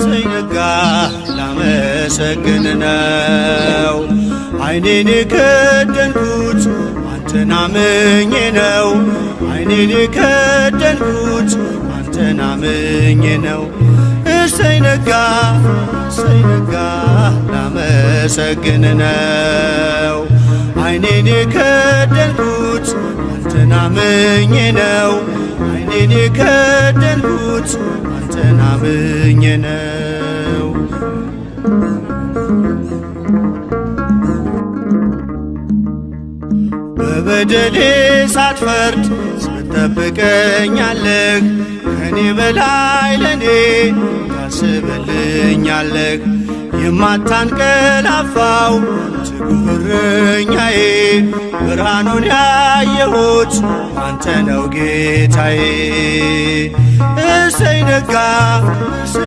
እሰይ ነጋ ላመሰግን ነው። ዓይኔን የከደንኩት አንተን አምኜ ነው። ዓይኔን የከደንኩት አንተን አምኜ ነው። እሰይ ነጋ ላመሰግን ነው። ዓይኔን የከደንኩት አንተን አምኜ ነው። ዓይኔን የከደንኩት አንተን አምኜ ነው። በበደሌ ሳትፈርድ ትጠብቀኛለህ። ከኔ በላይ ለኔ ታስብልኛለህ። የማታንቀላፋው ትጉህ እረኛዬ ብርሃኑን ያየሁት አንተ ነው ጌታዬ። እሰይ ነጋ